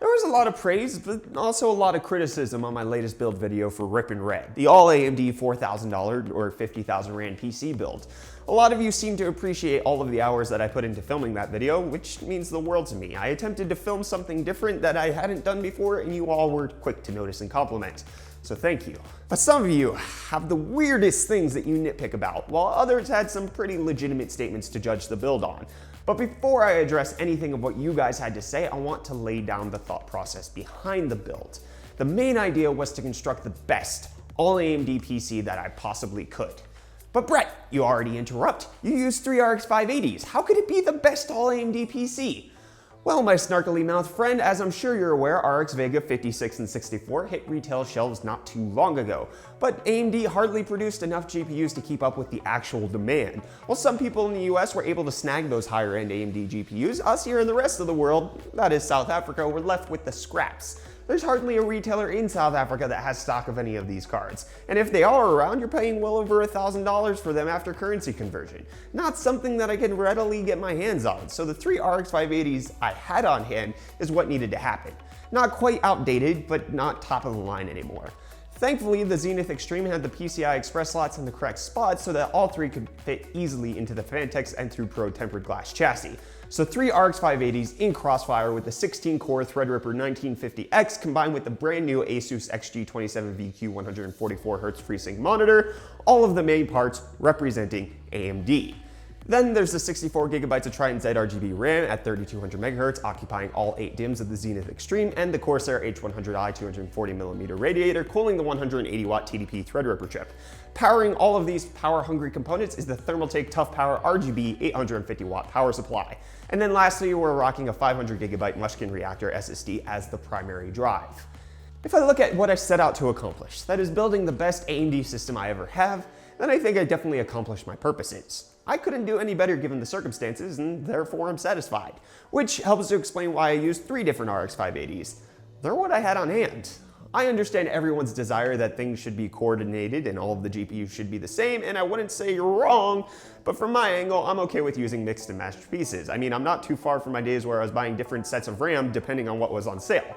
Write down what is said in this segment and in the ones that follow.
There was a lot of praise, but also a lot of criticism on my latest build video for Rippin Red, the all AMD $4,000 or 50,000 Rand PC build. A lot of you seem to appreciate all of the hours that I put into filming that video, which means the world to me. I attempted to film something different that I hadn't done before, and you all were quick to notice and compliment. So thank you. But some of you have the weirdest things that you nitpick about, while others had some pretty legitimate statements to judge the build on. But before I address anything of what you guys had to say, I want to lay down the thought process behind the build. The main idea was to construct the best all AMD PC that I possibly could. But Brett, you already interrupt. You used 3 RX 580s. How could it be the best all AMD PC? Well, my snarkily mouthed friend, as I'm sure you're aware, RX Vega 56 and 64 hit retail shelves not too long ago, but AMD hardly produced enough GPUs to keep up with the actual demand. While some people in the US were able to snag those higher end AMD GPUs, us here in the rest of the world, that is South Africa, were left with the scraps. There's hardly a retailer in South Africa that has stock of any of these cards. And if they are around, you're paying well over $1,000 for them after currency conversion. Not something that I can readily get my hands on, so the 3 RX 580s I had on hand is what needed to happen. Not quite outdated, but not top of the line anymore. Thankfully, the Zenith Extreme had the PCI Express slots in the correct spots so that all three could fit easily into the Fantex N2 Pro tempered glass chassis. So 3 RX 580s in Crossfire with the 16-core Threadripper 1950X combined with the brand new Asus XG27VQ 144Hz FreeSync monitor, all of the main parts representing AMD. Then there's the 64GB of Trident Z RGB RAM at 3200 MHz, occupying all 8 DIMMs of the Zenith Extreme, and the Corsair H100i 240mm radiator cooling the 180-watt TDP Threadripper chip. Powering all of these power-hungry components is the Thermaltake Tough Power RGB 850-watt power supply. And then lastly, we're rocking a 500GB Mushkin Reactor SSD as the primary drive. If I look at what I set out to accomplish, that is building the best AMD system I ever have, then I think I definitely accomplished my purposes. I couldn't do any better given the circumstances, and therefore I'm satisfied. Which helps to explain why I used 3 different RX 580s. They're what I had on hand. I understand everyone's desire that things should be coordinated and all of the GPUs should be the same, and I wouldn't say you're wrong, but from my angle, I'm okay with using mixed and matched pieces. I mean, I'm not too far from my days where I was buying different sets of RAM depending on what was on sale.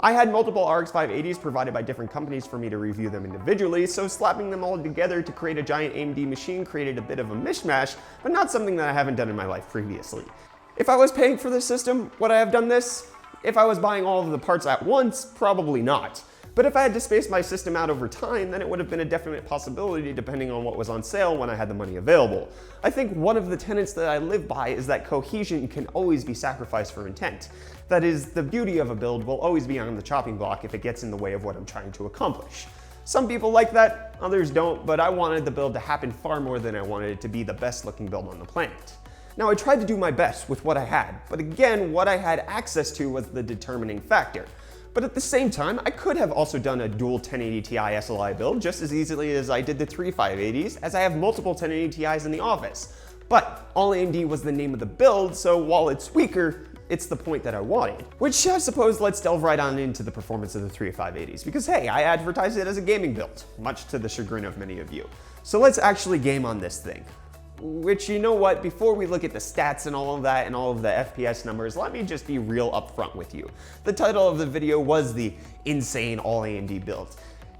I had multiple RX 580s provided by different companies for me to review them individually, so slapping them all together to create a giant AMD machine created a bit of a mishmash, but not something that I haven't done in my life previously. If I was paying for this system, would I have done this? If I was buying all of the parts at once, probably not. But if I had to space my system out over time, then it would have been a definite possibility depending on what was on sale when I had the money available. I think one of the tenets that I live by is that cohesion can always be sacrificed for intent. That is, the beauty of a build will always be on the chopping block if it gets in the way of what I'm trying to accomplish. Some people like that, others don't, but I wanted the build to happen far more than I wanted it to be the best looking build on the planet. Now, I tried to do my best with what I had, but again, what I had access to was the determining factor. But at the same time, I could have also done a dual 1080 Ti SLI build just as easily as I did the 3 580s, as I have multiple 1080 Ti's in the office. But all AMD was the name of the build, so while it's weaker, it's the point that I wanted. Which I suppose let's delve right on into the performance of the 3 580s, because hey, I advertised it as a gaming build, much to the chagrin of many of you. So let's actually game on this thing. Which, you know what, before we look at the stats and all of that and all of the FPS numbers, let me just be real upfront with you. The title of the video was the Insane All AMD Build.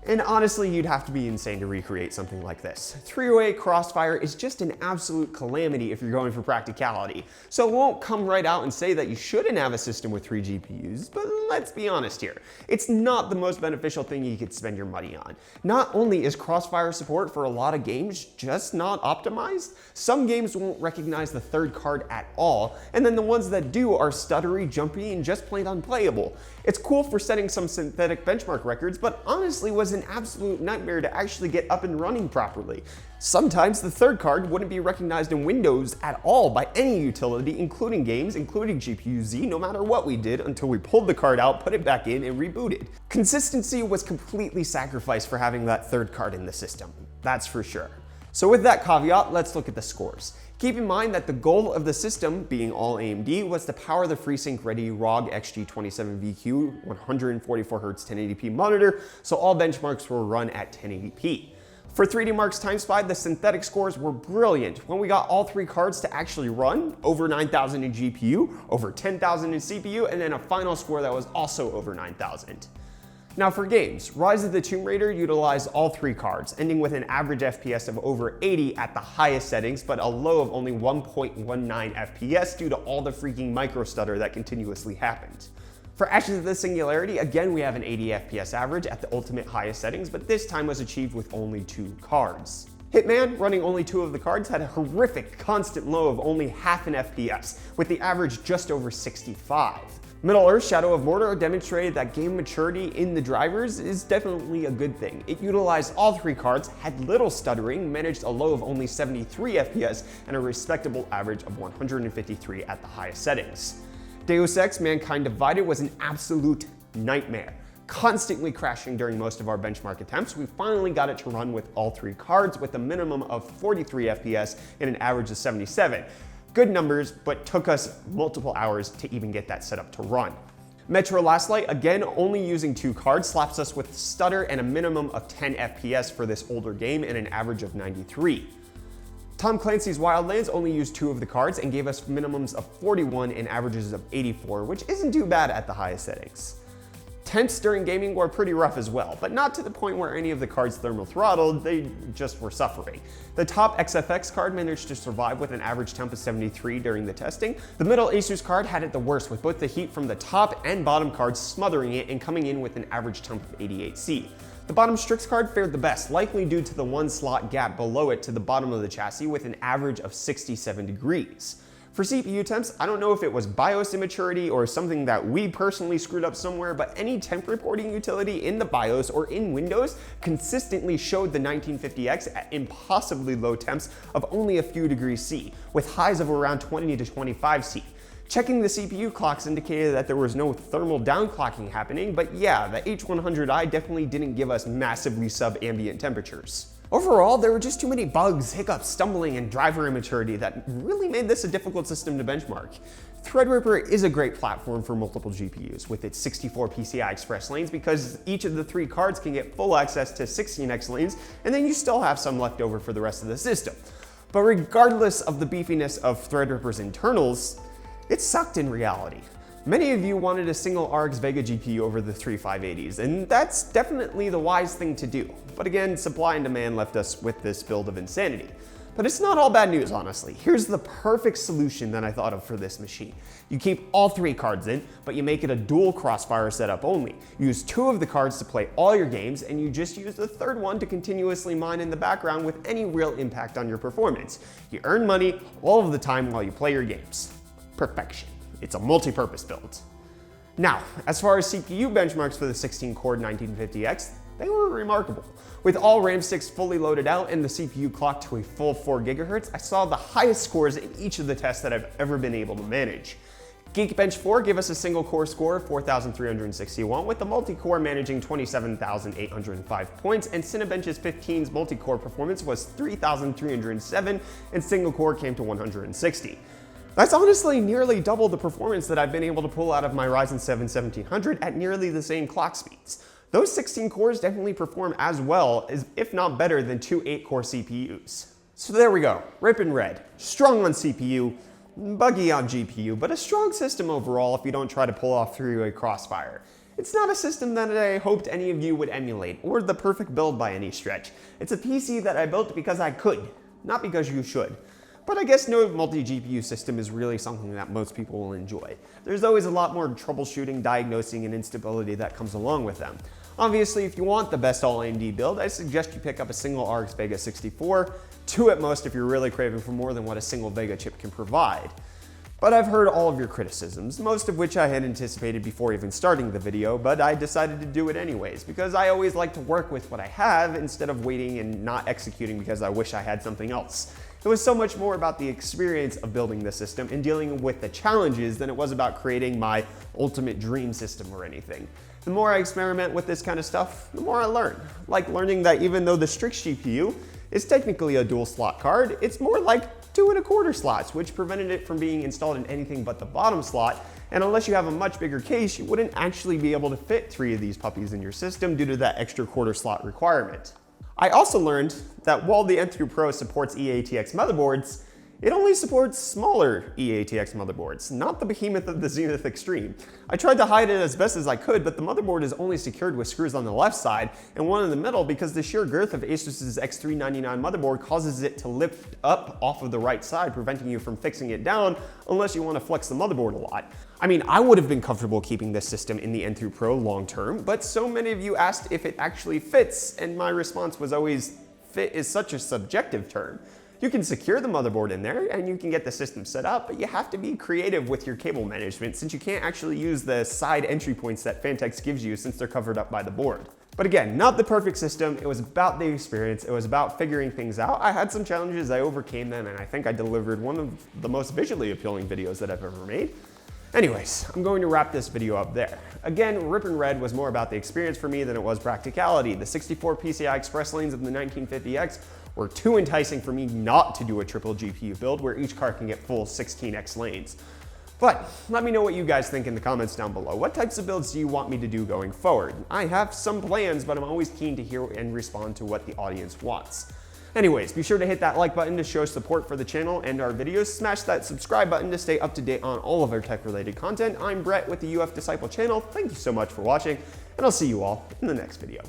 And honestly, you'd have to be insane to recreate something like this. 308 Crossfire is just an absolute calamity if you're going for practicality. So it won't come right out and say that you shouldn't have a system with 3 GPUs, but let's be honest here. It's not the most beneficial thing you could spend your money on. Not only is Crossfire support for a lot of games just not optimized, some games won't recognize the third card at all, and then the ones that do are stuttery, jumpy, and just plain unplayable. It's cool for setting some synthetic benchmark records, but honestly was an absolute nightmare to actually get up and running properly. Sometimes the third card wouldn't be recognized in Windows at all by any utility, including games, including GPU-Z, no matter what we did, until we pulled the card out, put it back in, and rebooted. Consistency was completely sacrificed for having that third card in the system, that's for sure. So with that caveat, let's look at the scores. Keep in mind that the goal of the system, being all AMD, was to power the FreeSync ready ROG XG27VQ 144Hz 1080p monitor, so all benchmarks were run at 1080p. For 3D Mark's Time Spy, the synthetic scores were brilliant when we got all three cards to actually run, over 9,000 in GPU, over 10,000 in CPU, and then a final score that was also over 9,000. Now for games, Rise of the Tomb Raider utilized all three cards, ending with an average FPS of over 80 at the highest settings, but a low of only 1.19 FPS due to all the freaking micro stutter that continuously happened. For Ashes of the Singularity, again we have an 80 FPS average at the ultimate highest settings, but this time was achieved with only 2 cards. Hitman, running only 2 of the cards, had a horrific constant low of only half an FPS, with the average just over 65. Middle-earth Shadow of Mordor demonstrated that game maturity in the drivers is definitely a good thing. It utilized all 3 cards, had little stuttering, managed a low of only 73 FPS, and a respectable average of 153 at the highest settings. Deus Ex Mankind Divided was an absolute nightmare. Constantly crashing during most of our benchmark attempts, we finally got it to run with all 3 cards with a minimum of 43 FPS and an average of 77. Good numbers, but took us multiple hours to even get that set up to run. Metro Last Light, again only using 2 cards, slaps us with stutter and a minimum of 10 FPS for this older game and an average of 93. Tom Clancy's Wildlands only used 2 of the cards and gave us minimums of 41 and averages of 84, which isn't too bad at the highest settings. Temps during gaming were pretty rough as well, but not to the point where any of the cards thermal throttled, they just were suffering. The top XFX card managed to survive with an average temp of 73 during the testing. The middle Asus card had it the worst, with both the heat from the top and bottom cards smothering it and coming in with an average temp of 88C. The bottom Strix card fared the best, likely due to the 1 slot gap below it to the bottom of the chassis with an average of 67 degrees. For CPU temps, I don't know if it was BIOS immaturity or something that we personally screwed up somewhere, but any temp reporting utility in the BIOS or in Windows consistently showed the 1950X at impossibly low temps of only a few degrees C, with highs of around 20 to 25 C. Checking the CPU clocks indicated that there was no thermal downclocking happening, but yeah, the H100i definitely didn't give us massively sub-ambient temperatures. Overall, there were just too many bugs, hiccups, stumbling, and driver immaturity that really made this a difficult system to benchmark. Threadripper is a great platform for multiple GPUs with its 64 PCI Express lanes because each of the 3 cards can get full access to 16X lanes, and then you still have some left over for the rest of the system. But regardless of the beefiness of Threadripper's internals, it sucked in reality. Many of you wanted a single RX Vega GPU over the 3 580s, and that's definitely the wise thing to do. But again, supply and demand left us with this build of insanity. But it's not all bad news, honestly. Here's the perfect solution that I thought of for this machine. You keep all 3 cards in, but you make it a dual Crossfire setup only. You use 2 of the cards to play all your games, and you just use the 3rd one to continuously mine in the background with any real impact on your performance. You earn money all of the time while you play your games. Perfection. It's a multi-purpose build. Now, as far as CPU benchmarks for the 16-core 1950X, they were remarkable. With all RAM sticks fully loaded out and the CPU clocked to a full 4 GHz, I saw the highest scores in each of the tests that I've ever been able to manage. Geekbench 4 gave us a single core score of 4,361, with the multi-core managing 27,805 points, and Cinebench's 15's multi-core performance was 3,307, and single core came to 160. That's honestly nearly double the performance that I've been able to pull out of my Ryzen 7 1700 at nearly the same clock speeds. Those 16 cores definitely perform as well, if not better, than 2 8-core CPUs. So there we go, Rippin Red. Strong on CPU, buggy on GPU, but a strong system overall if you don't try to pull off three-way Crossfire. It's not a system that I hoped any of you would emulate, or the perfect build by any stretch. It's a PC that I built because I could, not because you should. But I guess no multi-GPU system is really something that most people will enjoy. There's always a lot more troubleshooting, diagnosing, and instability that comes along with them. Obviously, if you want the best all AMD build, I suggest you pick up a single RX Vega 64, 2 at most if you're really craving for more than what a single Vega chip can provide. But I've heard all of your criticisms, most of which I had anticipated before even starting the video, but I decided to do it anyways, because I always like to work with what I have instead of waiting and not executing because I wish I had something else. It was so much more about the experience of building the system and dealing with the challenges than it was about creating my ultimate dream system or anything. The more I experiment with this kind of stuff, the more I learn. Like learning that even though the Strix GPU is technically a dual slot card, it's more like 2 1/4 slots, which prevented it from being installed in anything but the bottom slot. And unless you have a much bigger case, you wouldn't actually be able to fit 3 of these puppies in your system due to that extra 1/4 slot requirement. I also learned that while the N3 Pro supports E-ATX motherboards, it only supports smaller E-ATX motherboards, not the behemoth of the Zenith Extreme. I tried to hide it as best as I could, but the motherboard is only secured with screws on the left side and one in the middle because the sheer girth of Asus's X399 motherboard causes it to lift up off of the right side, preventing you from fixing it down unless you want to flex the motherboard a lot. I mean, I would have been comfortable keeping this system in the N3 Pro long term, but so many of you asked if it actually fits, and my response was always, fit is such a subjective term. You can secure the motherboard in there and you can get the system set up, but you have to be creative with your cable management since you can't actually use the side entry points that Phanteks gives you since they're covered up by the board. But again, not the perfect system. It was about the experience. It was about figuring things out. I had some challenges, I overcame them, and I think I delivered one of the most visually appealing videos that I've ever made. Anyways, I'm going to wrap this video up there. Again, Rippin Red was more about the experience for me than it was practicality. The 64 PCI Express lanes of the 1950X were too enticing for me not to do a triple GPU build where each card can get full 16X lanes. But let me know what you guys think in the comments down below. What types of builds do you want me to do going forward? I have some plans, but I'm always keen to hear and respond to what the audience wants. Anyways, be sure to hit that like button to show support for the channel and our videos. Smash that subscribe button to stay up to date on all of our tech-related content. I'm Brett with the UF Disciple channel. Thank you so much for watching, and I'll see you all in the next video.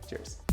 Cheers.